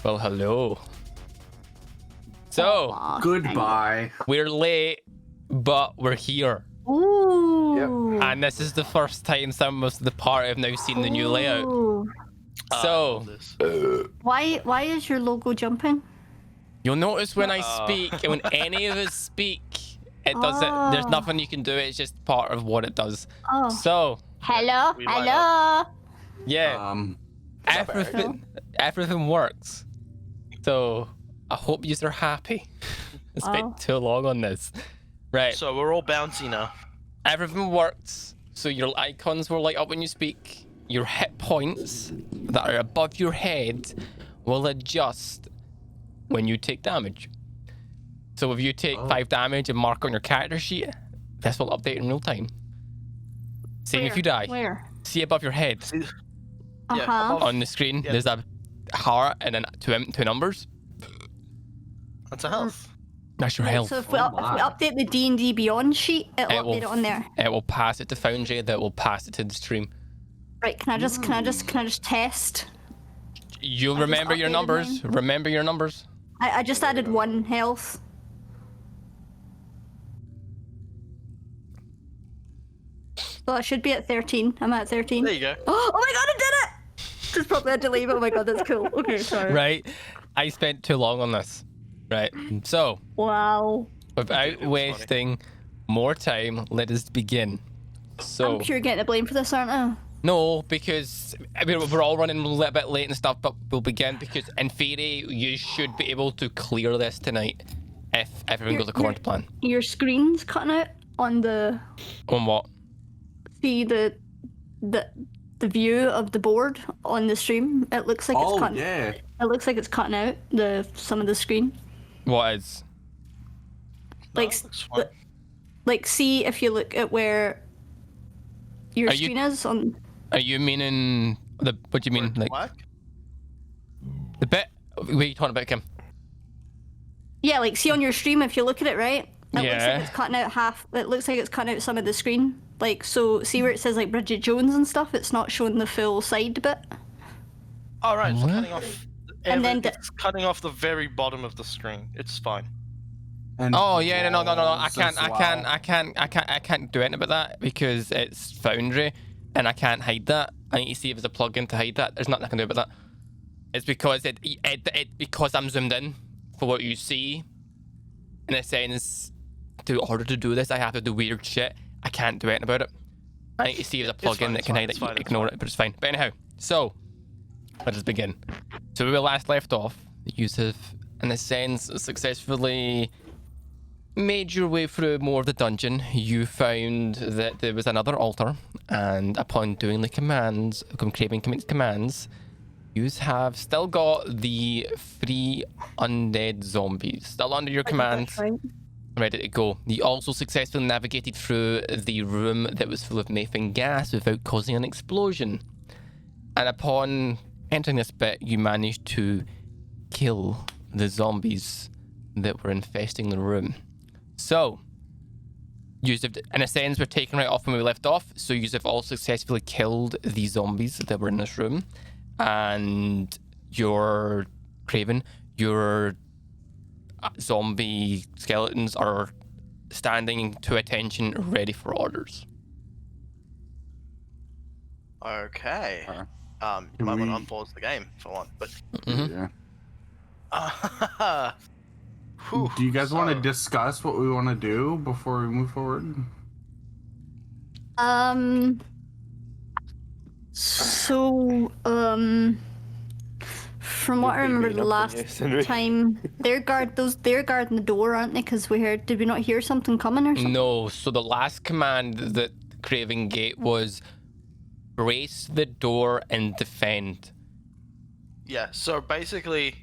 Well, hello. So, Goodbye. we're late, but we're here. Ooh. And this is the first time some of the party have now seen the new layout. Ooh. So, Why is your logo jumping? you'll notice when I speak, and when any of us speak, it does it. There's nothing you can do. It's just part of what it does. Oh. So, Hello. We line Hello. yeah, everything works. So, I hope you are happy. I spent too long on this. Right. So we're all bouncy now. Everything works. So your icons will light up when you speak. Your hit points that are above your head will adjust when you take damage. So if you take 5 damage and mark on your character sheet, this will update in real time. Same if you die. Where? See above your head above- on the screen, there's a heart and then two numbers. That's a health. That's your health. So if we update the D&D Beyond sheet, it'll update it on there. It will pass it to Foundry. That will pass it to the stream. Right? Can I just test? You I remember just your updated numbers. mine. Remember your numbers. I just added 1 health. So I should be at 13. I'm at 13. There you go. Oh my god, I did it! Just probably had to leave. Oh my god, that's cool. Okay, sorry. Right. I spent too long on this. Right. So, Wow. without wasting more time, let us begin. So, I'm sure you're getting the blame for this, aren't I? no, because I mean, we're all running a little bit late and stuff, but we'll begin because in theory, you should be able to clear this tonight if everything goes according to plan. Your screen's cutting out on the On what? see the view of the board on the stream. It looks like it's cutting. Yeah. It looks like it's cutting out some of the screen. What is? Like, that looks fine. like see if you look at where your Are you- screen is on. Are you meaning the? What do you mean? Like Black? the bit? What are you talking about, Kim? Yeah, like see on your stream if you look at it, right? It looks Yeah. like it's cutting out half. It looks like it's cutting out some of the screen. Like, so see where it says like Bridget Jones and stuff. It's not showing the full side bit. All right, it's What? cutting off. And then It's cutting off the very bottom of the screen. It's fine. And Oh yeah, no. I walls can't as well. do anything about that because it's Foundry, and I can't hide that. I need to see if there's a plugin to hide that. There's nothing I can do about that. It's because because I'm zoomed in for what you see. In a sense, in order to do this, I have to do weird shit. I can't do anything about it. I need to see if there's a It's plugin fine, that it's can fine, hide it's it. fine, it's Ignore it, but it's fine. But anyhow, so let us begin. So where we last left off, you have, in a sense, successfully made your way through more of the dungeon. You found that there was another altar, and upon doing the commands, Kraken commits commands, you have still got the 3 undead zombies still under your command, Right. ready to go. You also successfully navigated through the room that was full of methane gas without causing an explosion. And upon entering this bit, you managed to kill the zombies that were infesting the room. So, you have, in a sense, we're taking right off when we left off. So you have all successfully killed the zombies that were in this room, and your Craven, your zombie skeletons are standing to attention, ready for orders. Okay. Alright. You might want to unpause the game for one, but. Mhm. Yeah. Whew, Do you guys want to so- discuss what we want to do before we move forward? So, from what I remember the last time, they're guarding the door, aren't they? Because did we not hear something coming or something? No, so the last command that Kraken Geek was brace the door and defend. Yeah. So basically,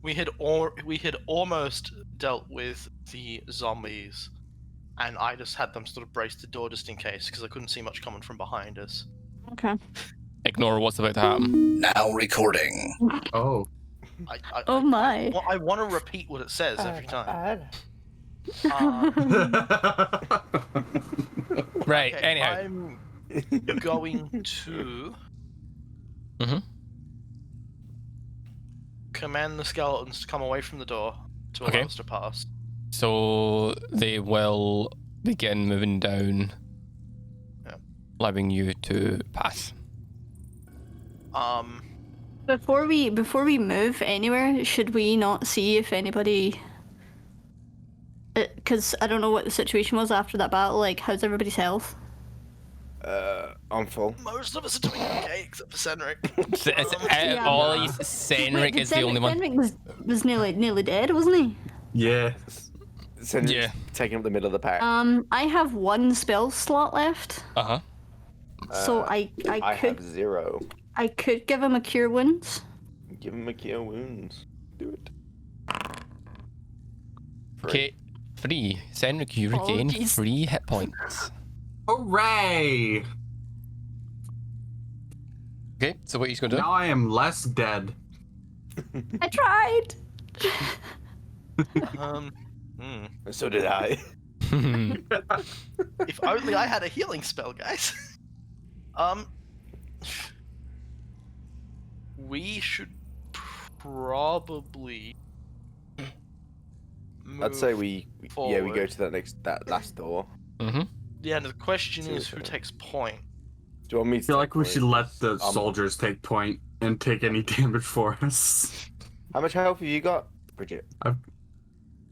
we had almost dealt with the zombies, and I just had them sort of brace the door just in case because I couldn't see much coming from behind us. Okay. Ignore what's about to happen. Now recording. Oh. Oh my. I want to repeat what it says every time. Right, Okay, anyhow. I'm going to Mhm. command the skeletons to come away from the door to allow Okay. us to pass. So they will begin moving down, Yeah. allowing you to pass. Before we move anywhere, should we not see if anybody? Because I don't know what the situation was after that battle. Like, how's everybody's health? I'm full. Most of us are doing okay, except for Senric. Out of all these, Senric is the only one. Senric was nearly dead, wasn't he? Yeah. Send Yeah. taking up the middle of the pack. I have one spell slot left, Uh-huh. so I I could have 0. I could give him a cure wounds. Give him a cure wounds. Do it. Free. Okay, 3. Senric, you Oh, regain jeez. 3 hit points. Hooray! Okay, so what are you going to do? Now I am less dead. I tried. So did I. If only I had a healing spell, guys. We should probably. I'd say move we go forward. to that last door. Mm-hmm. Yeah, and the question See is what's who happening. takes point. Do you want me to I feel like we take should point? let the soldiers take point and take any damage for us. How much health have you got, Bridget? I've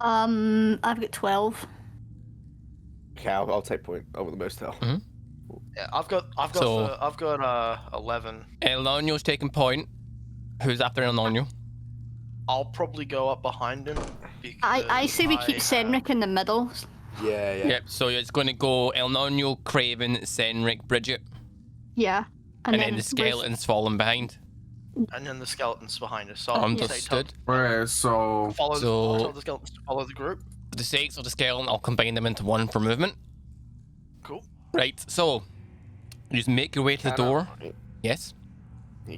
got 12. Okay, I'll take point over the most health. Yeah, I've got So- 11. El Nonio's taking point. Who's after El Nonio? I'll probably go up behind him. I say we because keep Senric in the middle. Yeah. Yep, so it's going to go El Nonio, Craven, Senric, Bridget, Yeah. and then the skeletons falling behind. And then the skeletons behind us. So I'll say Understood. Alright, so follow, So- I'll tell the skeletons to follow the group. For the sakes of the skeleton, I'll combine them into one for movement. Cool. Right, so you just make your way to the door. Yes.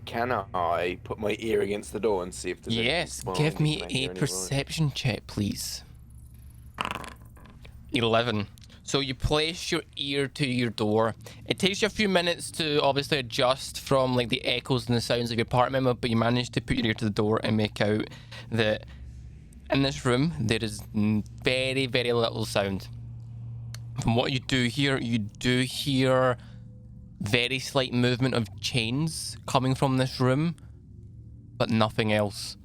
Can I put my ear against the door and see if there's Yes. anything Give me can I a hear any perception check, please. 11. So you place your ear to your door. It takes you a few minutes to obviously adjust from like the echoes and the sounds of your party member, but you manage to put your ear to the door and make out that in this room there is very, very little sound. From what you do hear very slight movement of chains coming from this room, but nothing else.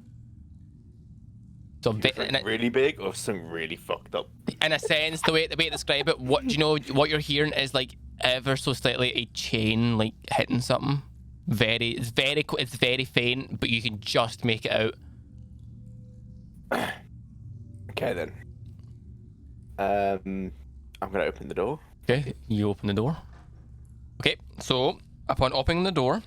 So Something really big or something really fucked up? in a sense, the way to describe it, what do you know? What you're hearing is like ever so slightly a chain like hitting something. It's very faint, but you can just make it out. Okay then. I'm gonna open the door. Okay, you open the door. Okay, so upon opening the door,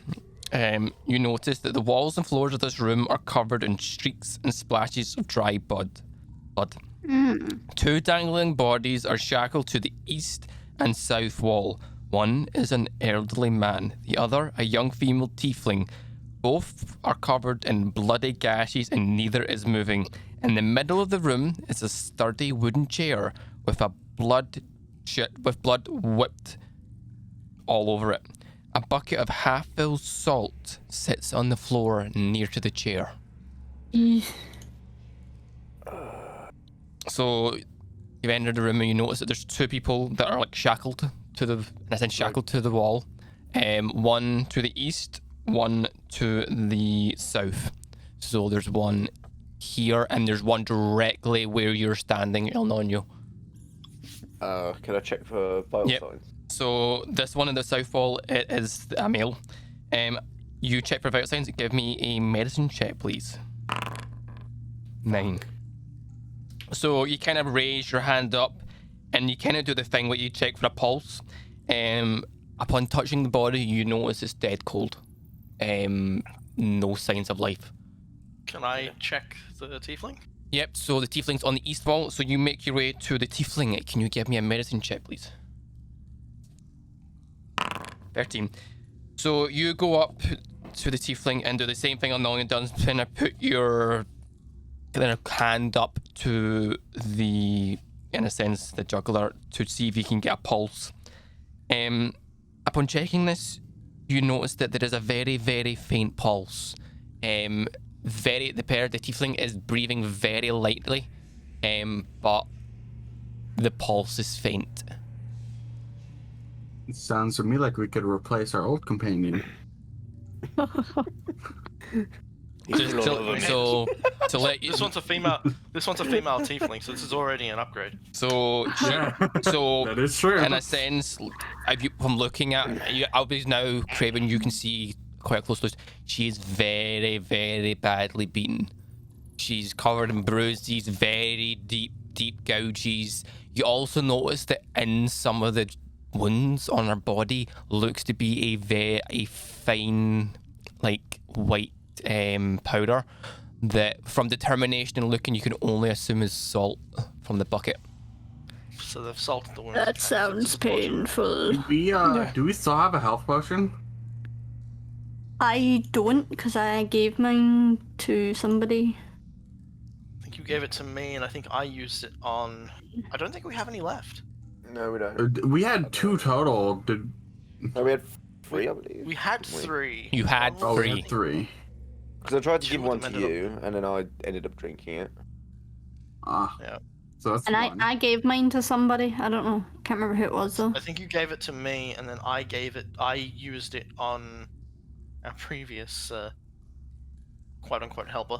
you notice that the walls and floors of this room are covered in streaks and splashes of dry blood. Two dangling bodies are shackled to the east and south wall. One is an elderly man, the other a young female tiefling. Both are covered in bloody gashes and neither is moving. In the middle of the room is a sturdy wooden chair with blood whipped all over it. A bucket of half-filled salt sits on the floor near to the chair. So you enter the room and you notice that there's two people that are like shackled to the wall. One to the east, one to the south. So there's one here and there's one directly where you're standing, El Nonio. Can I check for vital Yep. signs? So this one in the south wall is a male. You check for vital signs. Give me a medicine check, please. 9. So you kind of raise your hand up, and you kind of do the thing where you check for a pulse. Upon touching the body, you notice it's dead cold. No signs of life. Can I check the tiefling? Yep. So the tiefling's on the east wall. So you make your way to the tiefling. Can you give me a medicine check, please? 13. So you go up to the tiefling and do the same thing Annoying does, kind of put your hand up to the, in a sense, the jugular to see if you can get a pulse. Upon checking this, you notice that there is a very, very faint pulse. the tiefling is breathing very lightly, but the pulse is faint. It sounds to me like we could replace our old companion. So to let you, This one's a female. This one's a female tiefling, so this is already an upgrade. so Yeah, so that is true. in a sense, from looking at you, obviously now, Kraven, you can see quite close to us. She is very, very badly beaten. She's covered in bruises, very deep gouges. You also notice that in some of the wounds on her body looks to be a fine, like white powder that, from determination and looking, you can only assume is salt from the bucket. So they've salted the wounds. That sounds painful. Do we still have a health potion? I don't, because I gave mine to somebody. I think you gave it to me, and I think I used it on. I don't think we have any left. No, we don't. We had 2 total. No, we had 3, I believe. We had 3. You had Oh, we 3. had 3. Because I tried to 2 give of one them to ended you, and then I ended up drinking it. Yeah. So that's And one. I gave mine to somebody. I don't know. Can't remember who it was though. I think you gave it to me, and then I used it on our previous quote unquote helper.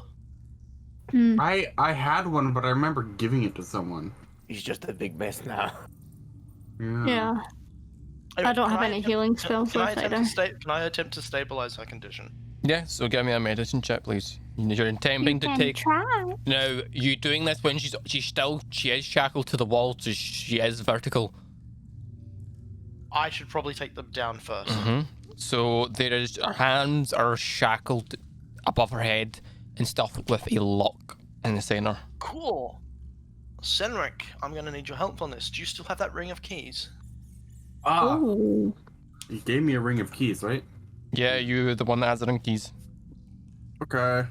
I had one, but I remember giving it to someone. He's just a big mess now. Yeah. I don't have any healing spells left either. Can I attempt to stabilize her condition? Yeah, so give me a medicine check, please. You're attempting to take. Try. Now, you doing this when she is shackled to the wall, so she is vertical. I should probably take them down first. So her hands are shackled above her head and stuffed with a lock in the center. Cool. Senric, I'm gonna need your help on this. Do you still have that ring of keys? Oh. You gave me a ring of keys, right? Yeah, you're the one that has the ring keys. Okay.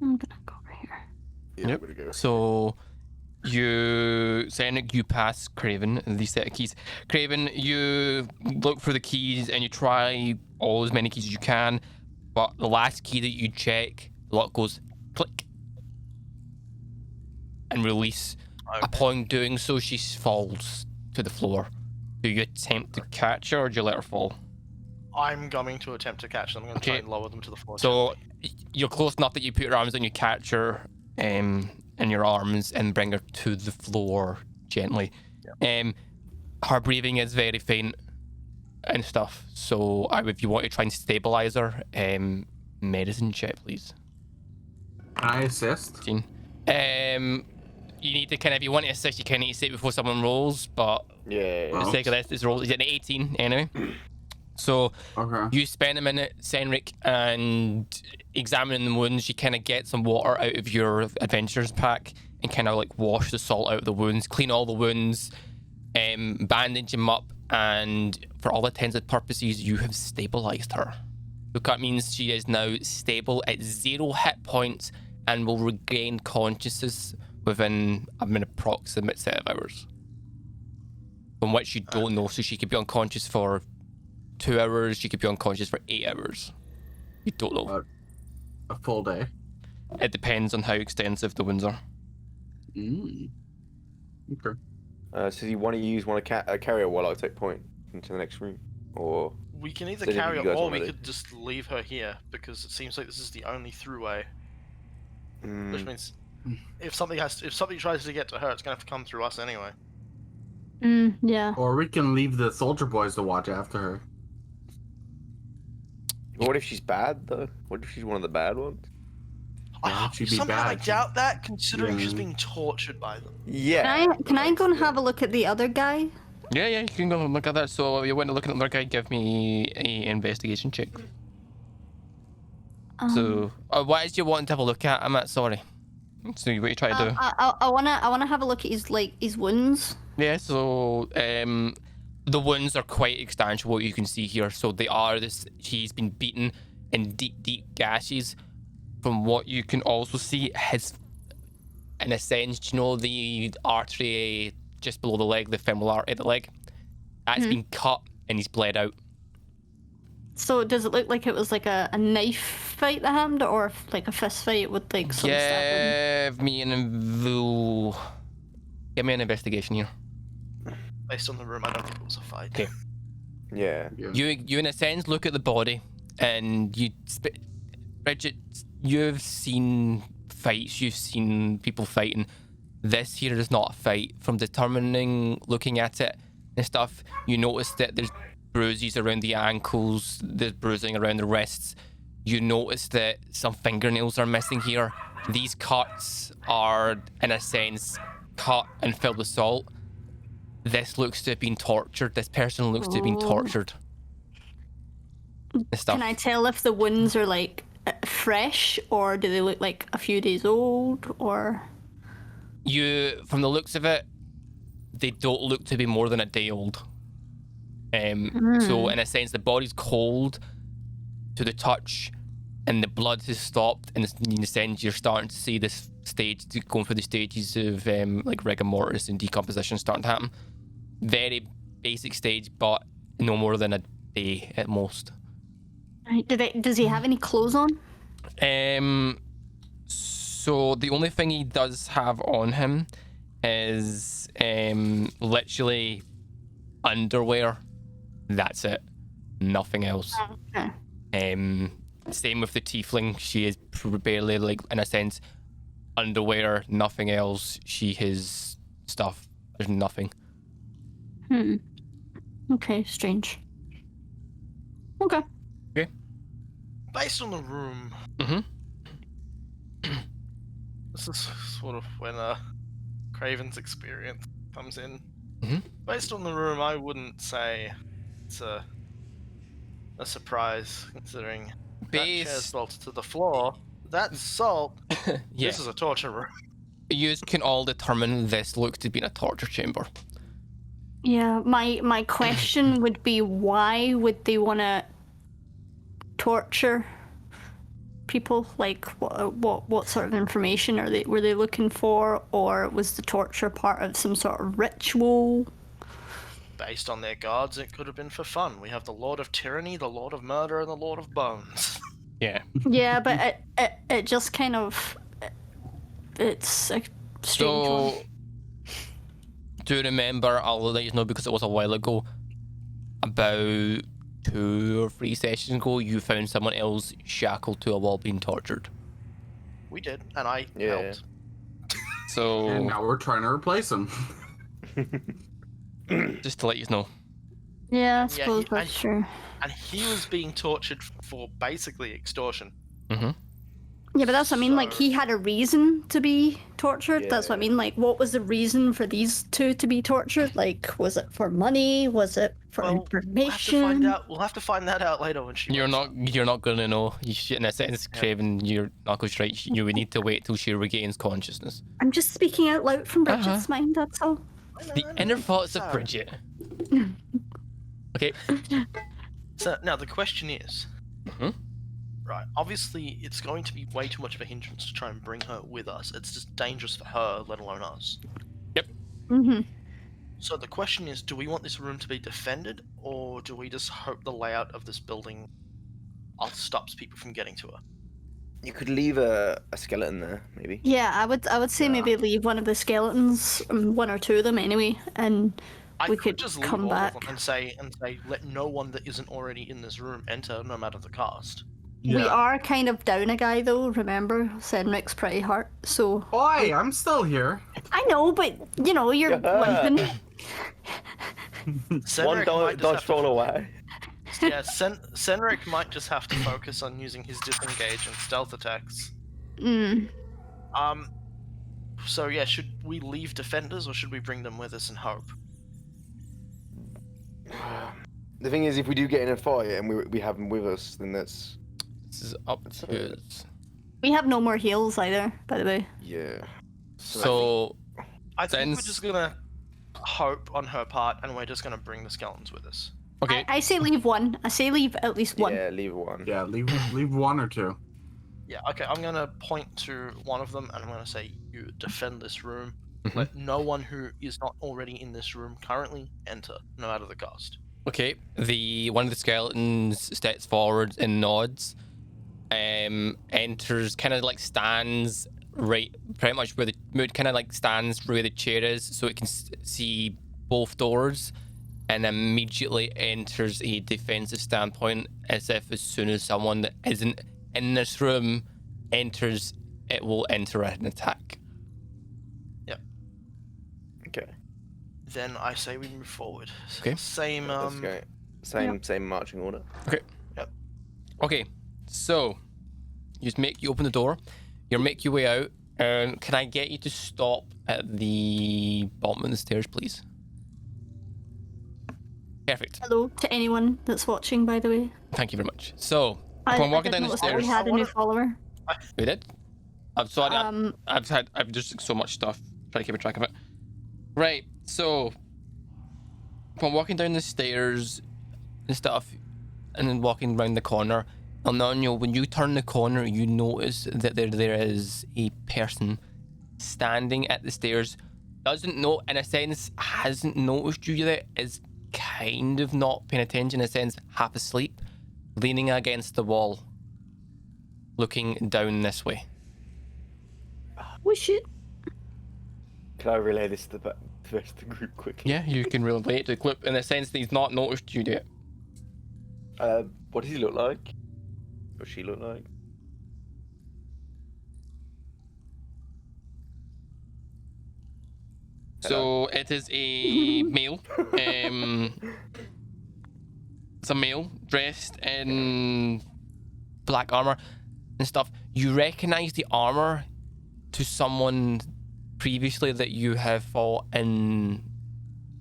I'm gonna go over here. Yeah, Yep. I'm gonna go. So you pass Kraven the set of keys. Kraven, you look for the keys and you try all as many keys as you can, but the last key that you check, the lock goes click and release. Okay. Upon doing so, she falls to the floor. Do you attempt to catch her or do you let her fall? I'm going to attempt to catch them. I'm going to try Okay. and lower them to the floor. So you're close enough that you put your arms and you catch her in your arms and bring her to the floor gently. Her breathing is very faint and stuff. So if you want to try and stabilize her, medicine check, please. Can I assist? Gene. You need to if you want to assist, you kind of need to say it before someone rolls, but Yeah. for the sake of this roll is an 18 anyway. So Okay. you spend a minute, Senric, and examining the wounds. You kind of get some water out of your adventurers pack and kind of like wash the salt out of the wounds, clean all the wounds, bandage them up, and for all intents and purposes, you have stabilized her. So that means she is now stable at 0 hit points and will regain consciousness within an approximate set of hours. From which you don't know, so she could be unconscious for 2 hours, she could be unconscious for 8 hours. You don't know. A full day. It depends on how extensive the wounds are. Okay. So you want to use one carrier while I take point into the next room, or we can either So did carry you her guys or want we to- could just leave her here because it seems like this is the only throughway. Which means if something tries to get to her, it's gonna have to come through us anyway. Yeah. Or we can leave the soldier boys to watch after her. what if she's bad though? What if she's one of the bad ones? Yeah, she'd be Somehow I bad. doubt that, considering she's Yeah. being tortured by them. Yeah. Can I go and have a look at the other guy? Yeah, you can go and look at that. So you went to look at the other guy, give me a investigation check. So, what is you wanting to have a look at? I'm at sorry. So what you try to do? I wanna have a look at his wounds. Yeah, so the wounds are quite extensive, what you can see here. So they are he's been beaten in deep gashes. From what you can also see, in a sense, the artery just below the leg, the femoral artery of the leg, that's been cut and he's bled out. So does it look like it was like a knife fight that happened, or like a fist fight with like some stabbing? Give me an investigation here. Based on the room, I don't think it was a fight. Okay. Yeah. You in a sense look at the body, and Bridget, you've seen fights, you've seen people fighting. This here is not a fight. From looking at it and stuff, you notice that there's bruises around the ankles, there's bruising around the wrists. You notice that some fingernails are missing here. These cuts are, in a sense, cut and filled with salt. This looks to have been tortured. This person looks to have been tortured. And stuff. Can I tell if the wounds are like fresh, or do they look like a few days old, or? From the looks of it, they don't look to be more than a day old. So in a sense, the body's cold to the touch, and the blood has stopped. And in a sense, you're starting to see this stage going through the stages of like rigor mortis and decomposition starting to happen. Very basic stage, but no more than a day at most. Right. Does he have any clothes on? So the only thing he does have on him is literally underwear. That's it. Nothing else. Okay. Same with the tiefling. She is barely, like, in a sense, underwear, nothing else. She has stuff. There's nothing. Okay, strange. Okay. Based on the room, this is sort of when Craven's experience comes in. Based on the room, I wouldn't say it's a surprise, considering that chair's bolted to the floor. That's salt. Yeah. This is a torture room. You can all determine this looks to be a torture chamber. Yeah, my question would be, why would they want to torture people? Like, what sort of information were they looking for, or was the torture part of some sort of ritual? Based on their gods, it could have been for fun. We have the Lord of Tyranny, the Lord of Murder, and the Lord of Bones. Yeah. Yeah, but it just kind of, it's a strange one. Do remember, I'll let you know because it was a while ago, about 2 or 3 sessions ago, you found someone else shackled to a wall being tortured. We did, and I Yeah. helped. So, And now we're trying to replace him. just to let you know. Yeah, I suppose that's true. And he was being tortured for basically extortion. Yeah, but that's what I mean, like, he had a reason to be tortured. That's what I Yeah. mean, like, what was the reason for these two to be tortured? Like, was it for money? Was it for information? We'll have to find that out later when she You're wakes not gonna know. You should, in a sense, Craven, your knuckles right. You would need to wait till she regains consciousness. I'm just speaking out loud from Bridget's mind, that's all. up. The inner thoughts of Sorry. Bridget. Okay. So now the question is, Mhm. right? Obviously, it's going to be way too much of a hindrance to try and bring her with us. It's just dangerous for her, let alone us. Mm-hmm. So the question is, do we want this room to be defended, or do we just hope the layout of this building stops people from getting to her? You could leave a skeleton there, maybe. Yeah, I would say maybe leave one of the skeletons, 1 or 2 of them anyway, and I we could could just leave come all back. of them and say, let no one that isn't already in this room enter, no matter the cost. We are kind of down a guy though, remember? Senric's pretty hurt, so... Oi, I'm still here. I know, but, you know, you're limping. One Senric might just dodge have to- roll away. Yeah, Senric might just have to focus on using his disengage and stealth attacks. So yeah, should we leave defenders or should we bring them with us and hope? The thing is, if we do get in a fight and we have them with us, then that's This is up to us. We have no more heals either, by the way. yeah. So, I think we're Sense- just gonna hope on her part, and we're just gonna bring the skeletons with us. okay. I say leave one. I say leave at least one. Yeah, leave one. Yeah, leave 1 or 2. Yeah, okay, I'm gonna point to one of them and I'm gonna say, you defend this room. Mhm. Let no one who is not already in this room currently enter, no matter the cost. Okay, one of the skeletons steps forward and nods. enters, kind of like stands right, pretty much where the mood kind of like stands where the chair is, so it can see both doors, and immediately enters a defensive standpoint, as if as soon as someone that isn't in this room enters, it will enter an attack. Okay. Then I say we move forward. Okay. Same. Let's go. Same marching order. Okay, so you open the door, you make your way out, and can I get you to stop at the bottom of the stairs, please? Perfect. Hello to anyone that's watching, by the way. Thank you very much. So, I upon walking didn't down the notice that we stairs, had a new follower. we did. I'm sorry. Um, I've just so much stuff. Trying to keep track of it. Right. So, upon walking down the stairs and stuff, and then walking around the corner, Elnonio, when you turn the corner, you notice that there is a person standing at the stairs. Doesn't know, in a sense, hasn't noticed you yet. Is kind of not paying attention, in a sense, half asleep, leaning against the wall, looking down this way. we should. Can I relay this to the rest of the group quickly? Yeah, you can relate to the clip in the sense that he's not noticed you yet. What does he look like? Or she look like? So it is a male. It's a male dressed in black armor and stuff. You recognize the armor to someone previously that you have fought in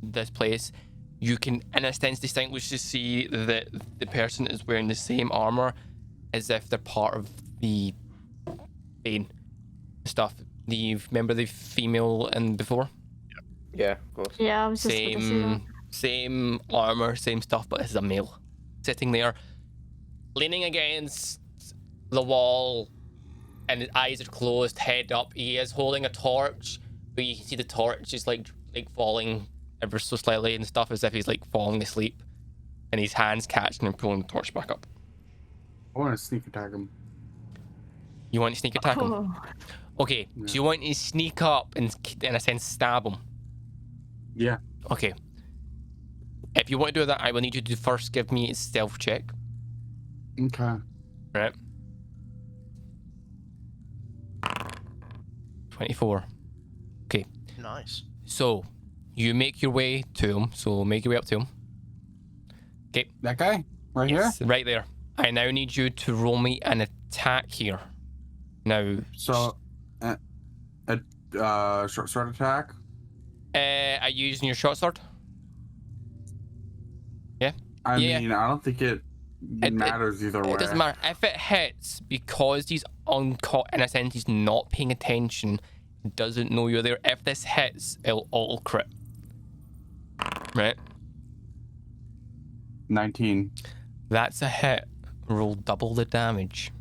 this place. You can, in a sense, distinguish to see that the person is wearing the same armor as if they're part of the Bane stuff. Remember the female in before? Yeah, of course. Yeah, I was just going to say that. Same armor, same stuff, but this is a male sitting there, leaning against the wall, and his eyes are closed, head up. He is holding a torch, but you can see the torch is like falling ever so slightly and stuff, as if he's like falling asleep, and his hands catching and pulling the torch back up. I want to sneak attack him. You want to sneak attack him? Oh. Okay, so you want to sneak up and, in a sense, stab him? Yeah. Okay. If you want to do that, I will need you to first give me a stealth check. Okay. Right. 24. Okay. Nice. So, you make your way to him. So, make your way up to him. Okay. That guy? Right Yes, right there. I now need you to roll me an attack here. Now. here? So, short sword attack? Are you using your short sword? Yeah? I Yeah. mean, I don't think it matters either way. It doesn't matter. If it hits, because he's uncaught, in a sense, he's not paying attention, doesn't know you're there. If this hits, it'll auto crit. Right? 19. That's a hit. Roll double the damage.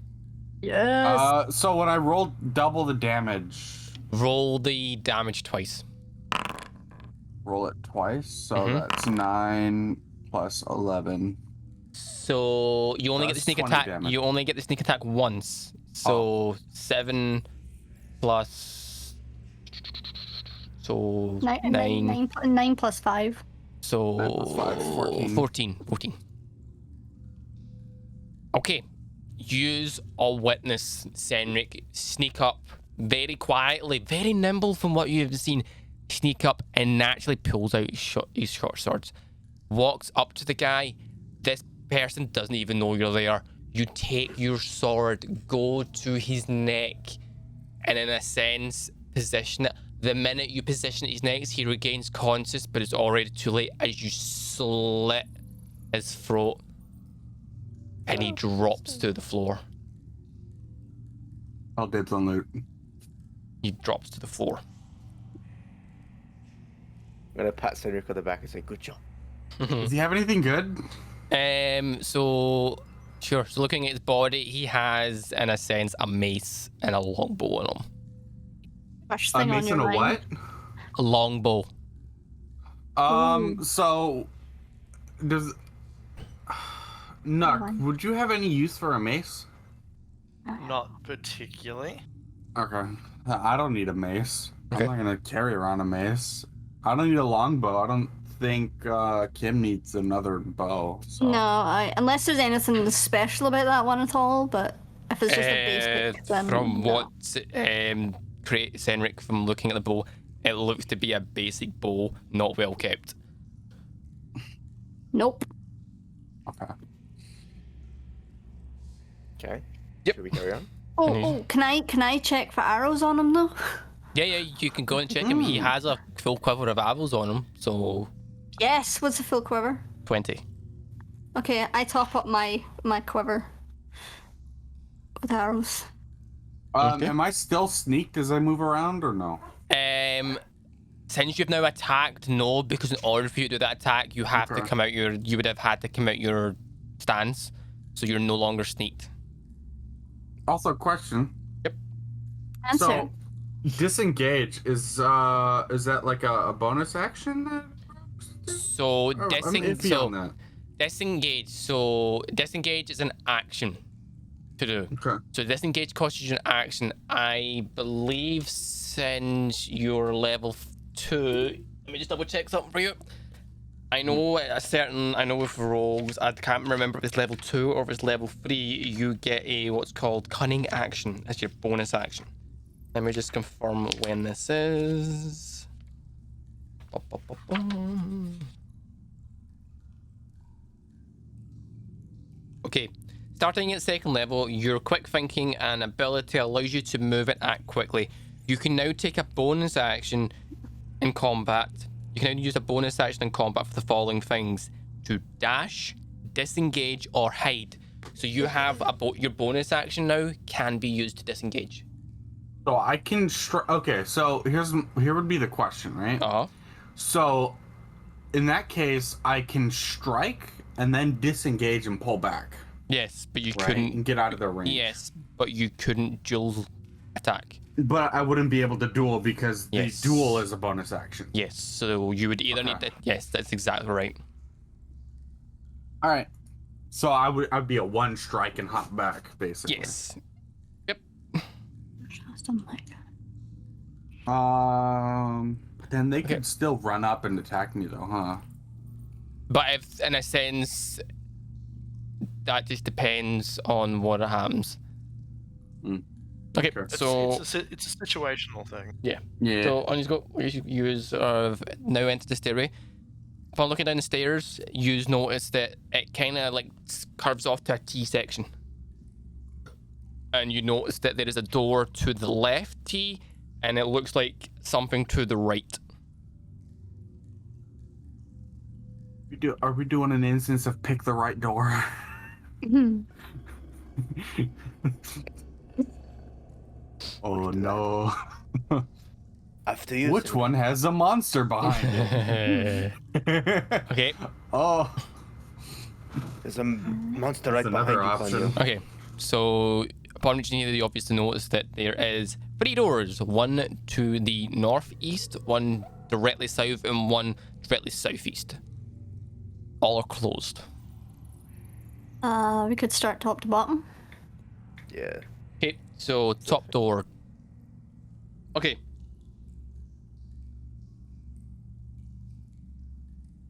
Yes. So when I rolled double the damage, Roll the damage twice. roll it twice. So Mhm. that's 9 plus 11. So you only get the That's sneak 20 attack. damage. You only get the sneak attack once. So 7 plus. So 9 plus 5. So 9 plus 5, 14. 14. Okay. Use a witness, Senric. Sneak up very quietly, very nimble from what you have seen. Sneak up and naturally pulls out his short swords. Walks up to the guy. This person doesn't even know you're there. You take your sword, go to his neck, and in a sense, position it. The minute you position his neck, he regains conscious, but it's already too late as you slit his throat, and he drops to the floor. I'll dibs on loot. He drops to the floor. I'm gonna pat Cedric on the back and say, "Good job." Does he have anything good? So looking at his body, he has, in a sense, a mace and a longbow on him. First A thing on mace your and a mind. what? A longbow. So does Nuck, Come on. would you have any use for a mace? Not particularly. Okay. I don't need a mace. Okay. I'm not gonna carry around a mace. I don't need a longbow. I don't think Kim needs another bow. So. No, unless there's anything special about that one at all, but if it's just a basic, then From no. what Senric, from looking at the bow, it looks to be a basic bow, not well kept. Nope. Okay. Okay. Yep. Should we carry on? Oh, can I check for arrows on him though? Yeah, you can go and check him. He has a full quiver of arrows on him, so Yes. What's the full quiver? 20. Okay, I top up my quiver with arrows. Okay. Am I still sneaked as I move around or no? Since you've now attacked, no, because in order for you to do that attack, you have to Okay. come out you would have had to come out your stance, so you're no longer sneaked. Also, question. Answer. So, disengage is that like a bonus action? So Oh, I'm iffy on that. disengage. So disengage is an action to do. Okay. So disengage costs you an action. I believe since you're level 2. Let me just double check something for you. I know with rogues, I can't remember if it's level 2 or if it's level 3, you get a what's called cunning action as your bonus action. Let me just confirm when this is. Okay, starting at second level, your quick thinking and ability allows you to move and act quickly. You can now take a bonus action in combat. You can now use a bonus action in combat for the following things: to dash, disengage, or hide. So you have your bonus action now can be used to disengage. So I can okay, so here would be the question, right? So in that case, I can strike and then disengage and pull back. Yes, but you Right? couldn't. And get out of their range. Yes, but you couldn't dual attack. But I wouldn't be able to duel because Yes. the duel is a bonus action. Yes, so you would either need Okay. to. Yes, that's exactly right. All right. So I'd be a one strike and hop back, basically. Yes. Something like that. But then they Okay. could still run up and attack me, though, huh? But if, in a sense, that just depends on what happens. Mm. Okay, Okay. so It's a situational thing. Yeah. so on you go. Use now enter the stairway. Upon looking down the stairs, you notice that it kind of like curves off to a T section, and you notice that there is a door to the left T, and it looks like something to the right. Are we doing an instance of pick the right door? Oh no. After you. Which one has a monster behind it? Okay. Oh. There's a monster right That's behind another you, option. Conyo. Okay, so upon reaching the obvious to notice that there is 3 doors, one to the northeast, one directly south, and one directly southeast. All are closed. We could start top to bottom. Yeah. Okay, so top door. Okay.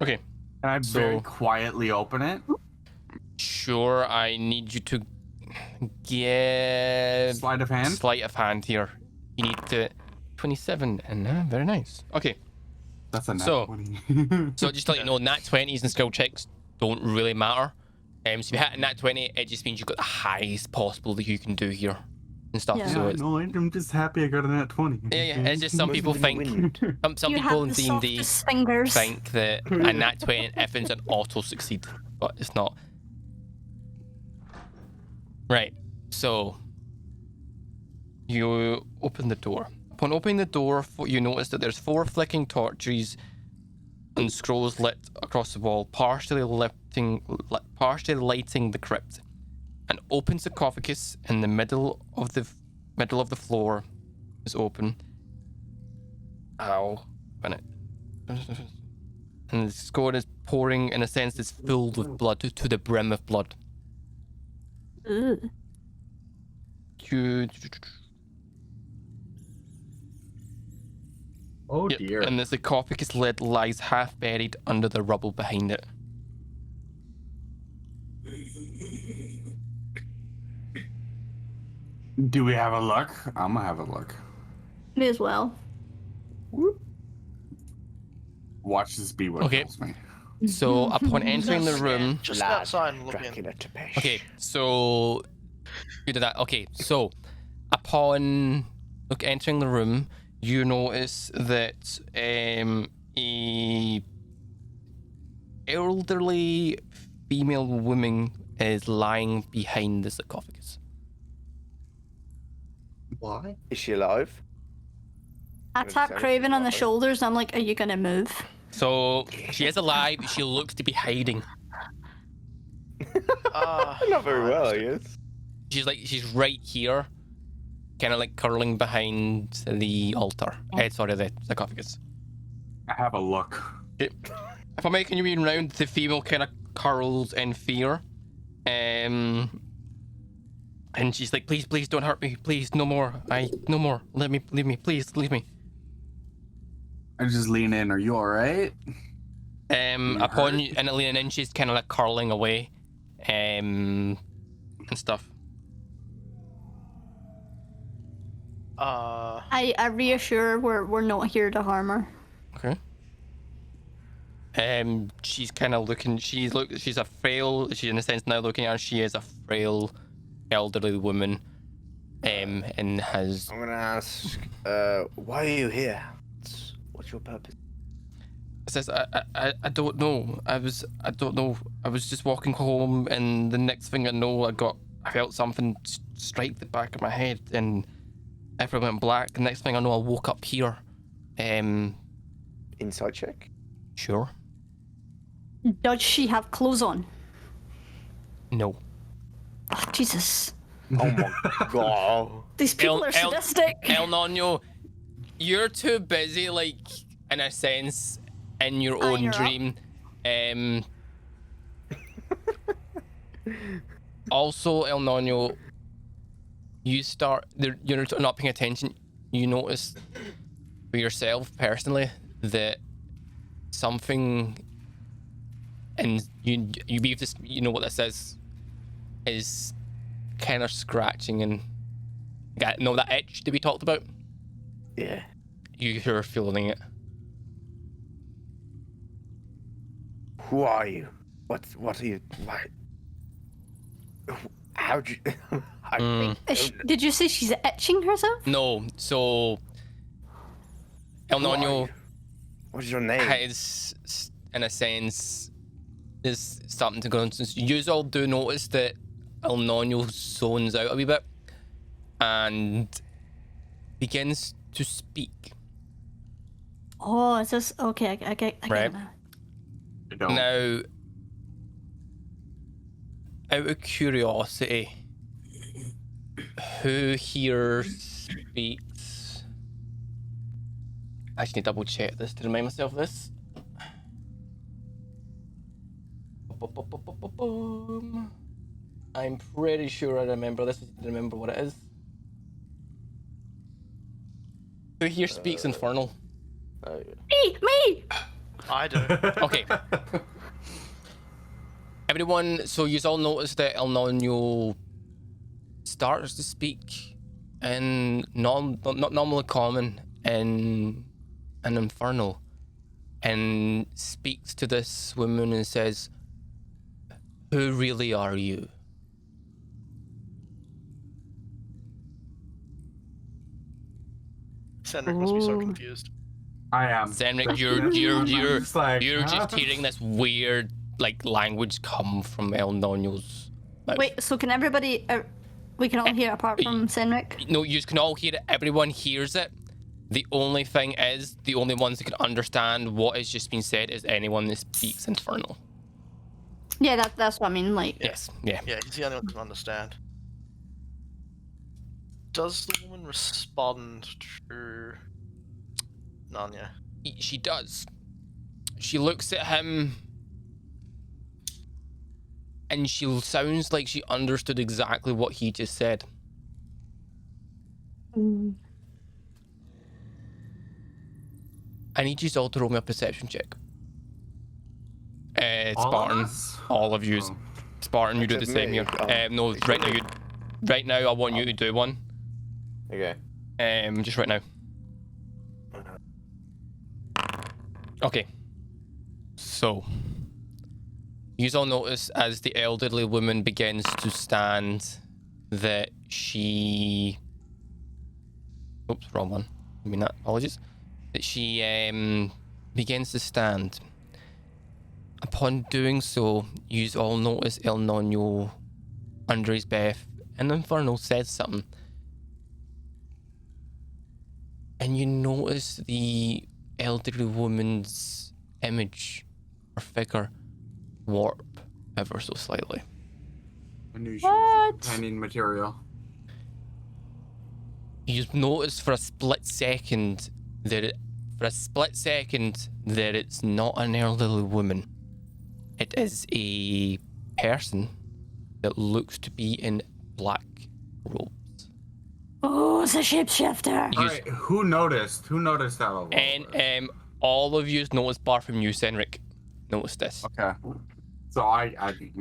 Okay, Can I very So- quietly open it? sure, I need you to give Sleight of hand? sleight of hand here. You need to 27, and very nice. Okay. That's a nat So- 20. So just to let you know, nat 20s and skill checks don't really matter. So if you hit a nat 20, it just means you've got the highest possible that you can do here and stuff. Yeah. So Yeah, it's, no, I'm just happy I got a nat 20. yeah, it's just some people think some You people in have the D&D softest fingers. think that a nat 20 everything's an auto succeed, but it's not. Right. So you open the door. Upon opening the door, you notice that there's 4 flicking torches and scrolls lit across the wall, partially lighting the crypt. An open sarcophagus in the middle of the floor is open. Ow. Minute. And the score is pouring, in a sense, it's filled with blood to the brim of blood. Ugh. Oh Yep, dear. and the sarcophagus lid lies half buried under the rubble behind it. Do we have a look? I'm gonna have a look. Me as well. Watch this be what Okay. kills me. So upon entering the Just room, Just Lad, outside and looking. Dracula to pay. okay, so you did that. Okay, so upon entering the room, you notice that a elderly female woman is lying behind the sarcophagus. Why? Is she alive? I tap Craven on the shoulders and I'm like, are you gonna move? So she is alive. She looks to be hiding. Not very well, I guess. She's right here, kind of like curling behind the altar. Sorry, the sarcophagus. I have a look. Okay. If I'm making you read round, the female kind of curls in fear, and she's like, "Please, please, don't hurt me. Please, no more. No more. Leave me. Please, leave me." I just lean in. Are you all right? Upon you and leaning in, she's kind of like curling away, and stuff. I reassure we're not here to harm her. Okay. She's kind of looking. She's a frail. She's in a sense now looking at her. She is a frail, elderly woman. And has. I'm gonna ask, why are you here? What's your purpose? Says I don't know. I don't know. I was just walking home, and the next thing I know, I felt something strike the back of my head, and everything went black. The next thing I know, I woke up here. Inside check? Sure. Does she have clothes on? No. Oh, Jesus. Oh my god. These people are sadistic. El Nino, you're too busy, like, in a sense, in your own you're up. dream. Also, El Nino, you're not paying attention. You notice for yourself personally that something, and you believe this, you know what this is kind of scratching and know that itch that we talked about. Yeah. You're feeling it. Who are you? What are you? Why? How'd you? Did you say she's itching herself? No, so El Who are Nino you? What is your name? has, in a sense, is something to go on. You all do notice that El Nino zones out a wee bit and begins to speak. Oh, is this okay? I get Right. it now. I don't. Now, out of curiosity, who here speaks? I just need to double check this to remind myself of this. I'm pretty sure I remember this. I remember what it is. Who here speaks Infernal? Oh, yeah. Me! I do. Okay. Everyone, so you all noticed that El Nino starts to speak in not normally common, in an infernal, and speaks to this woman and says, "Who really are you?" Cedric must be so Ooh. confused. I am. Zenrik, you're Just like, just hearing this weird like language come from El Nino's mouth. Wait, so can everybody? We can all hear apart from Senric. No, you can all hear it. Everyone hears it. The only thing is, the only ones that can understand what has just been said is anyone that speaks Infernal. Yeah, that's what I mean. Like, Yes, yeah. Yeah, he's the only one who can understand. Does the woman respond to Nanya? She does. She looks at him and she sounds like she understood exactly what he just said. I need you all to roll me a perception check. All Spartan, of us? all of you. Oh. Spartan, you do the Except same me. here. Oh, No, except right now, me. right now, I want you to do one. Okay. Just right now. Okay. So, you all notice as the elderly woman begins to stand that she. Oops, wrong one. I mean that. Apologies. That she begins to stand. Upon doing so, you all notice El Nino under his breath, and Inferno says something. And you notice the elderly woman's image or figure warp ever so slightly. I knew she was a companion material. You notice for a split second that it's not an elderly woman. It is a person that looks to be in black robes. Oh, it's a shapeshifter. All right, who noticed? Who noticed that level? And all of you noticed, bar from you, Senric, noticed this. Okay. So I okay.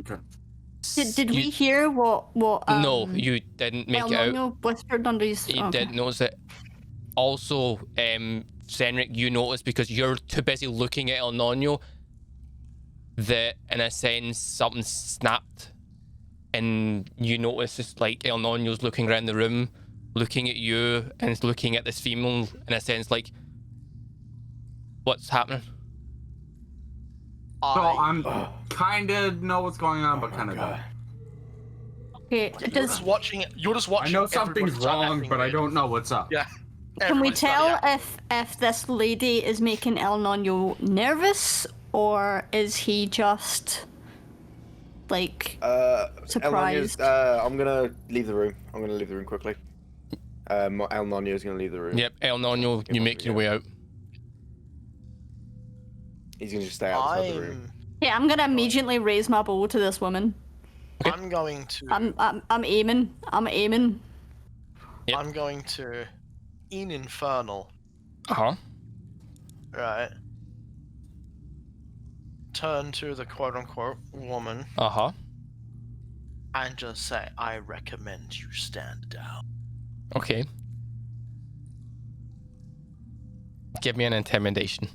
Did we hear what No, you didn't make El it out. Nino whispered under his... You didn't notice it. Also, Senric, you noticed because you're too busy looking at El Nino that, in a sense, something snapped. And you notice it's like El Nino's looking around the room, looking at you, and it's looking at this female, in a sense, like, what's happening? So I'm kind of know what's going on, but kind of don't. Okay, You're just watching it. You're just watching. I know something's everybody start wrong, acting but I weird. don't know what's up. Yeah. can we Everybody start tell acting. if this lady is making El Nino nervous, or is he just, like, surprised? I'm gonna leave the room. I'm gonna leave the room quickly. El Nino's gonna leave the room. Yep, El Nino, you make your way out. He's gonna just stay outside the room. Yeah, I'm gonna immediately raise my bow to this woman. I'm going to. I'm aiming. Yep. I'm going to. In Infernal. Uh-huh. Right. Turn to the quote-unquote woman Uh-huh. and just say, "I recommend you stand down." Okay. Give me an intimidation.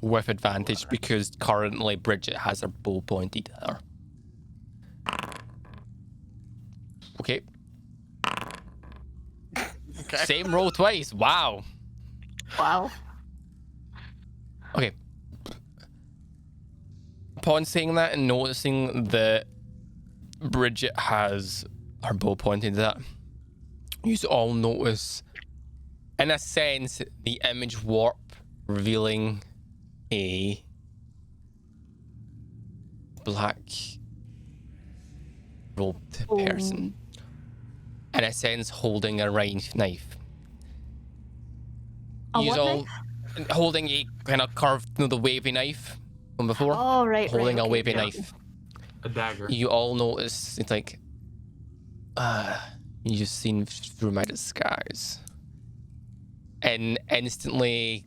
With advantage, because currently Bridget has her bow pointed at her. Okay. Okay. Same roll twice. Wow. Wow. Okay. Upon saying that and noticing that Bridget has her bow pointed at, you all notice, in a sense, the image warp revealing a black robed person, in a sense, holding a knife. A He's what all holding a kind of curved, the wavy knife from before. Oh, right. Holding right, a okay, wavy yeah. knife. A dagger. You all notice it's like, you just seen through my disguise, and instantly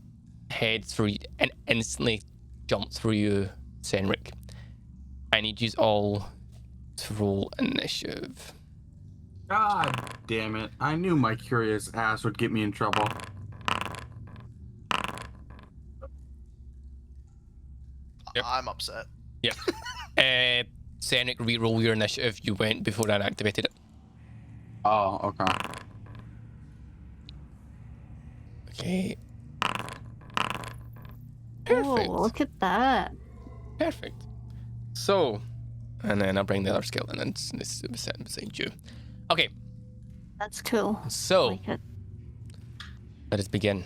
heads through you, and instantly jumps through you, Senric. I need you all to roll initiative. God damn it. I knew my curious ass would get me in trouble. Yep. I'm upset. Yep. Senric, re-roll your initiative. You went before I activated it. Oh, okay. Okay. Perfect. Oh, look at that. Perfect. So, and then I'll bring the other skeleton and this is set beside you. Okay, That's cool. so Like it. let us begin.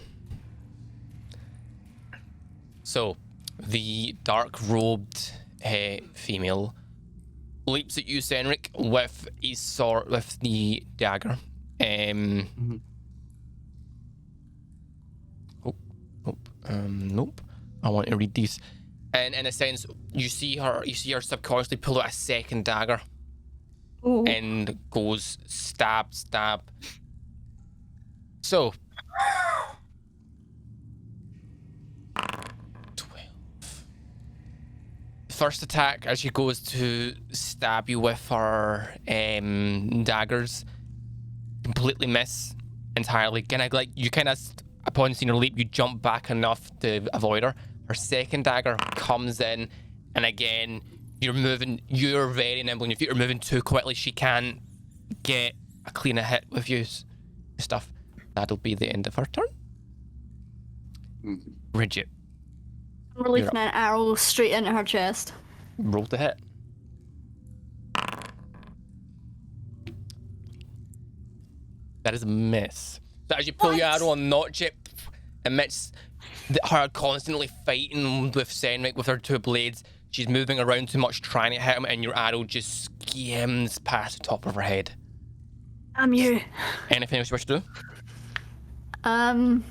So, the dark-robed female leaps at you, Senric, with a sword, with the dagger. Nope. I want to read these. And in a sense, you see her subconsciously pull out a second dagger Ooh. and goes stab, So 12. First attack as she goes to stab you with her daggers, completely miss entirely. Upon seeing her leap, you jump back enough to avoid her. Her second dagger comes in, and again, you're very nimble on your feet. You're moving too quickly. She can't get a cleaner hit with you stuff. That'll be the end of her turn. Bridget. I'm releasing an arrow straight into her chest. Roll to hit. That is a miss. So as you pull your arrow and notch it, amidst her constantly fighting with Senric with her two blades, she's moving around too much trying to hit him, and your arrow just skims past the top of her head. Damn you. Anything else you wish to do? I'm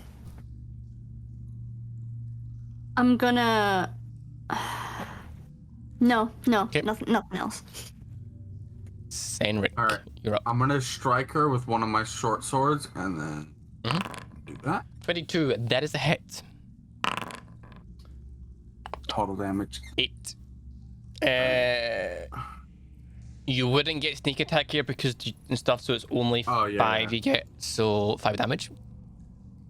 gonna... No, Okay. nothing else. Senric, Alright. you're up. I'm gonna strike her with one of my short swords and then do that. 22, that is a hit. Total damage. 8. You wouldn't get sneak attack here because and stuff, so it's only 5 you get, so 5 damage.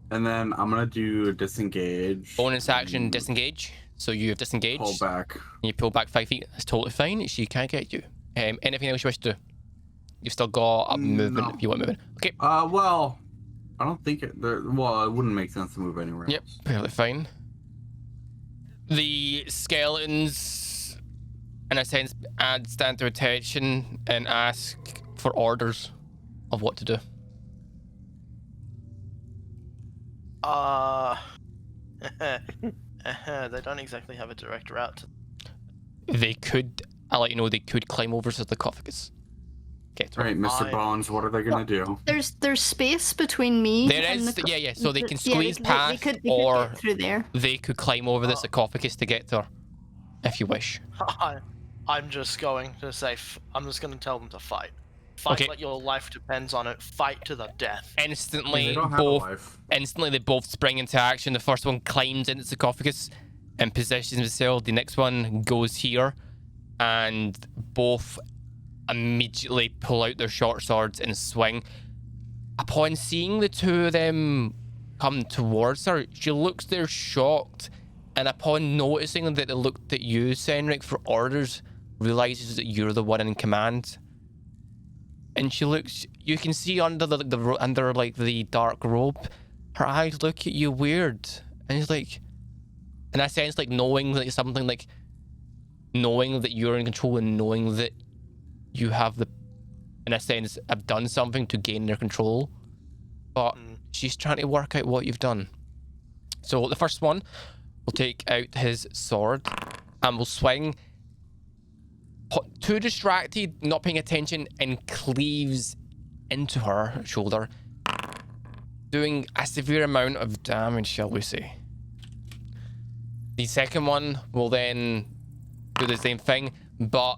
And then I'm gonna do disengage. Bonus action, disengage. So you have disengaged. Pull back. You pull back 5 feet. That's totally fine. She can't get you. Anything else you wish to do? You've still got a movement if you want moving. Okay. Well, I don't think it wouldn't make sense to move anywhere Yep, else. perfectly fine. The skeletons, in a sense, stand to attention and ask for orders of what to do. They don't exactly have a direct route. They could, I'll let you know, they could climb over to the sarcophagus. Okay. Right, Mr. Bones, what are they gonna do? There's space between me There and is, the... yeah, so they can squeeze they past, could or get through there. they could climb over the sarcophagus to get to her, if you wish. I'm just going to say, I'm just going to tell them to fight. Fight like your life depends on it. Fight to the death. Instantly, They don't have a life. instantly they both spring into action. The first one climbs into the sarcophagus and positions himself. The next one goes here, and both immediately pull out their short swords and swing. Upon seeing the two of them come towards her, she looks there shocked, and upon noticing that they looked at you, Senric, for orders, realizes that you're the one in command. And she looks, you can see under the dark robe, her eyes look at you weird, and it's like, in a sense, like knowing that something, like knowing that you're in control and knowing that you have in a sense, have done something to gain their control, but she's trying to work out what you've done. So the first one will take out his sword and will swing, too distracted, not paying attention, and cleaves into her shoulder, doing a severe amount of damage, shall we say. The second one will then do the same thing, but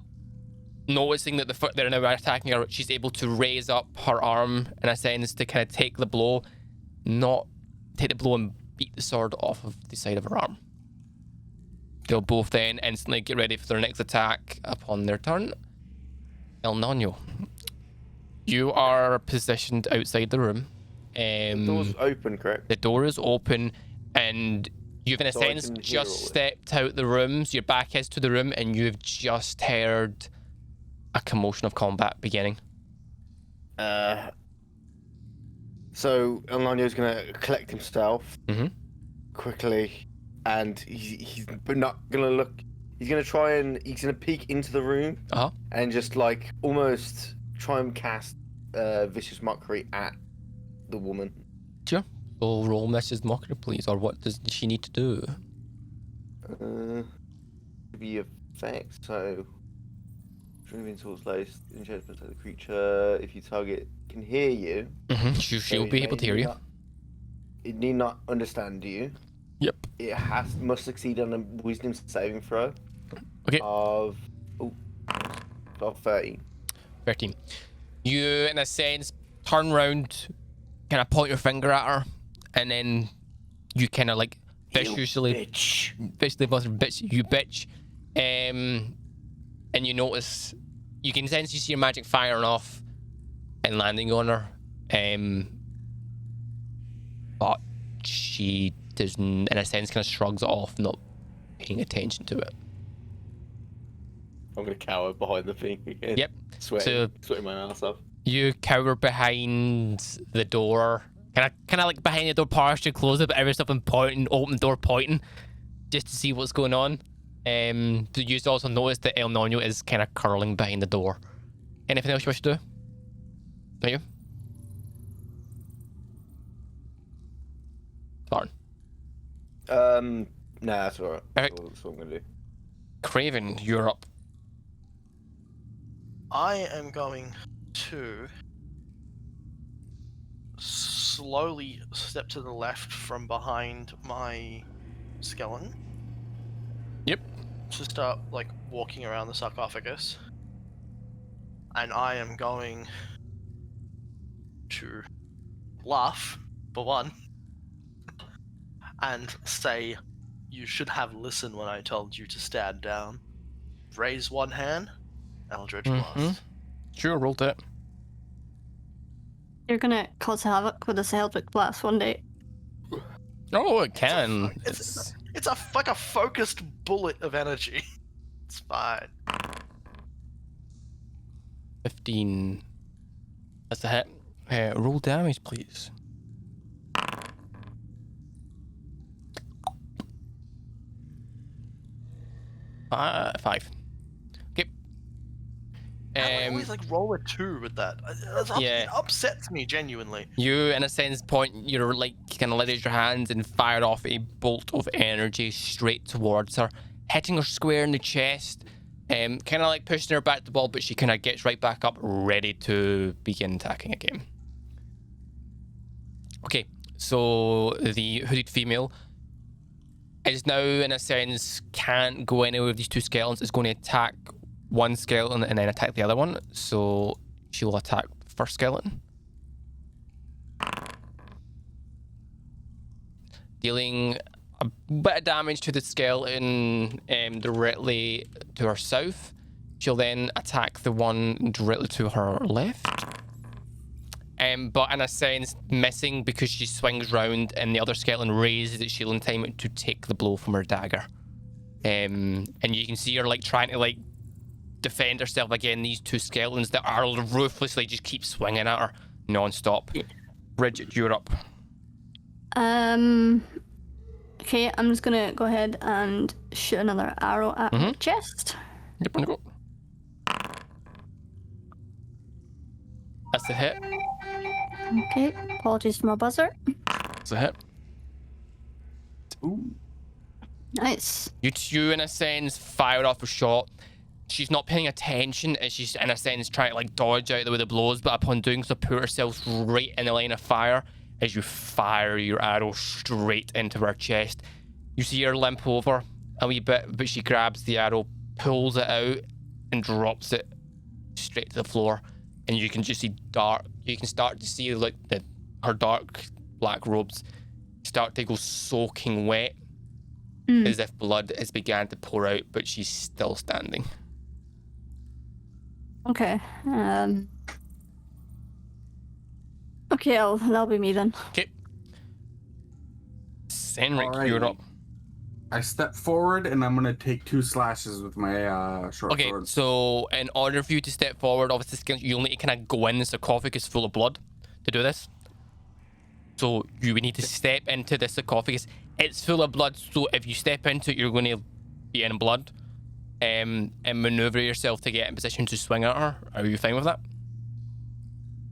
noticing that they're now attacking her, she's able to raise up her arm in a sense to kind of take the blow, not take the blow and beat the sword off of the side of her arm. They'll both then instantly get ready for their next attack upon their turn. El Nano, you are positioned outside the room. The door's open, correct? The door is open, and you've in a sense just stepped out the room, so your back is to the room, and you've just heard a commotion of combat beginning. So El Nano's gonna collect himself quickly, and he's not gonna look. He's gonna try and he's gonna peek into the room and just like almost try and cast vicious mockery at the woman. Sure. So roll vicious mockery, please. Or what does she need to do? Be effect. So. Moving towards laced enchantment of the creature. If you target can hear you, she'll be able to hear you. It need not understand you. Yep. It must succeed on a wisdom saving throw. Okay. Of 13. 13. You, in a sense, turn round kind of point your finger at her, and then you kind of like viciously, basically, bitch, you bitch, and you notice, you can sense you see your magic firing off and landing on her, but she does, in a sense, kind of shrugs it off, not paying attention to it. I'm gonna cower behind the thing again. Yep. Sweating my ass off. You cower behind the door, kind of like behind the door, partially close it, but every stuff and pointing, open the door, pointing, just to see what's going on. But you also notice that El Nino is kind of curling behind the door. Anything else you wish to do? Don't you? Barn. Nah, that's alright. Alright. That's what I'm gonna do. Craven, you're up. I am going to slowly step to the left from behind my skeleton. Yep. To start like walking around the sarcophagus. And I am going to laugh, for one, and say, "You should have listened when I told you to stand down. Raise one hand, Eldritch Blast." Sure, rolled it. You're gonna cause havoc with this Eldritch Blast one day. Oh, it can. It's like a focused bullet of energy. It's fine. 15. That's a hit. Roll damage, please. Five. Okay. I always like roll a 2 with that. It upsets me genuinely. You, in a sense, point your like kind of raise your hands and fire off a bolt of energy straight towards her, hitting her square in the chest, kind of like pushing her back to the wall, but she kind of gets right back up, ready to begin attacking again. Okay, so the hooded female is now, in a sense, can't go anywhere with these two skeletons. It's going to attack one skeleton and then attack the other one. So she will attack the first skeleton, dealing a bit of damage to the skeleton directly to her south. She'll then attack the one directly to her left. But in a sense, missing because she swings round and the other skeleton raises its shield in time to take the blow from her dagger. And you can see her like trying to like defend herself against these two skeletons that are ruthlessly just keep swinging at her non-stop. Bridget, you're up. Okay, I'm just gonna go ahead and shoot another arrow at her chest. Yep, I'm gonna go. That's the hit. Okay, apologies for my buzzer. That's a hit. Ooh. Nice. You two, in a sense, fired off a shot. She's not paying attention as she's, in a sense, trying to like dodge out of the way the blows, but upon doing so, put herself right in the line of fire as you fire your arrow straight into her chest. You see her limp over a wee bit, but she grabs the arrow, pulls it out, and drops it straight to the floor. And you can just see dark. You can start to see like her dark black robes start to go soaking wet, as if blood has began to pour out, but she's still standing. Okay. Okay, that'll be me then. Okay. Senric, Alright. you're up. I step forward and I'm gonna take 2 slashes with my short Okay, sword. so in order for you to step forward, obviously you'll need to kind of go in. The sarcophagus full of blood to do this. So you would need to step into the sarcophagus. It's full of blood, so if you step into it, you're going to be in blood. And maneuver yourself to get in position to swing at her. Are you fine with that?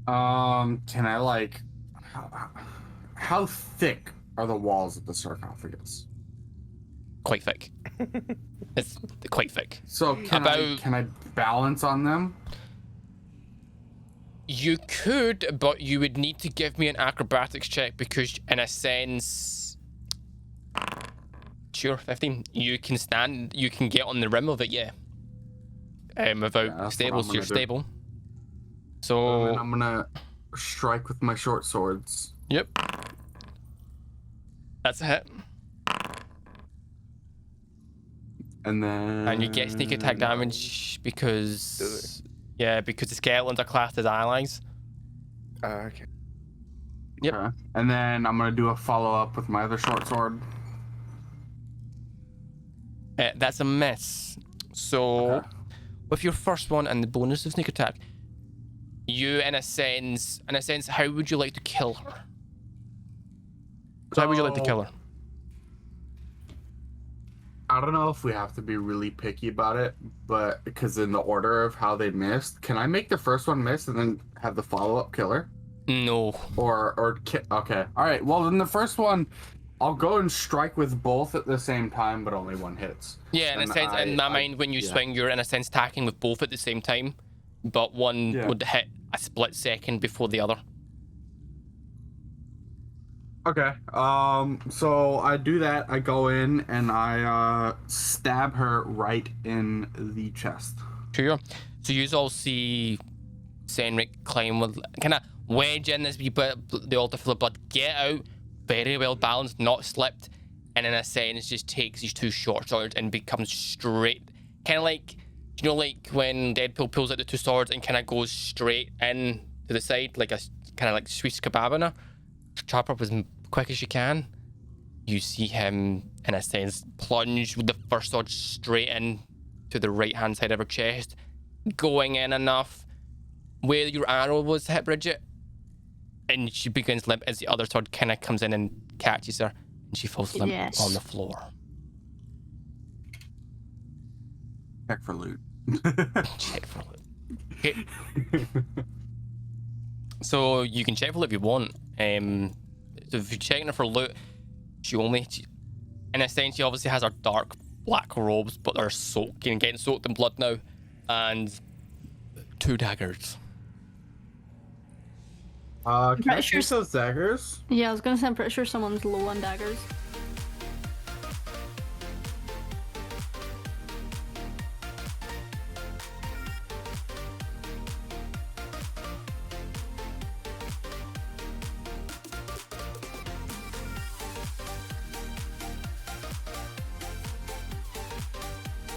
Can I like... How thick are the walls of the sarcophagus? Quite thick. It's quite thick. So can I balance on them? You could, but you would need to give me an acrobatics check because, in a sense, sure, 15. You can stand. You can get on the rim of it, yeah. Without stable, so you're stable. So And then I'm gonna strike with my short swords. Yep. That's a hit. And then... And you get sneak attack damage because... Yeah, because the skeletons are classed as allies. Okay. Yep. Okay. And then I'm going to do a follow-up with my other short sword. That's a miss. So, Okay. with your first one and the bonus of sneak attack, you, in a sense, how would you like to kill her? So how would you like to kill her? I don't know if we have to be really picky about it, but because in the order of how they missed, can I make the first one miss and then have the follow-up kill her? No. Okay. All right. Well, then the first one, I'll go and strike with both at the same time, but only one hits. Yeah, in a sense, in my mind, when you swing, you're in a sense attacking with both at the same time, but one would hit a split second before the other. Okay. So I do that. I go in and I stab her right in the chest. Sure. So you all see Senric climb with kind of wedge in this wee bit, the altar full of blood, get out, very well balanced, not slipped, and in a sense just takes these two short swords and becomes straight, kind of like, you know, like when Deadpool pulls out the two swords and kind of goes straight in to the side, like a kind of like Swiss kebabiner, chop up as quick as you can. You see him, in a sense, plunge with the first sword straight in to the right hand side of her chest, going in enough where your arrow was hit, Bridget, and she begins limp as the other sword kind of comes in and catches her, and she falls limp on the floor. Check for loot. Check for loot. Okay. So you can check for loot if you want. So if you're checking her for loot, in a sense, she obviously has her dark black robes, but they're getting soaked in blood now, and 2 daggers. Can I shoot those daggers? Yeah, I was gonna say I'm pretty sure someone's low on daggers.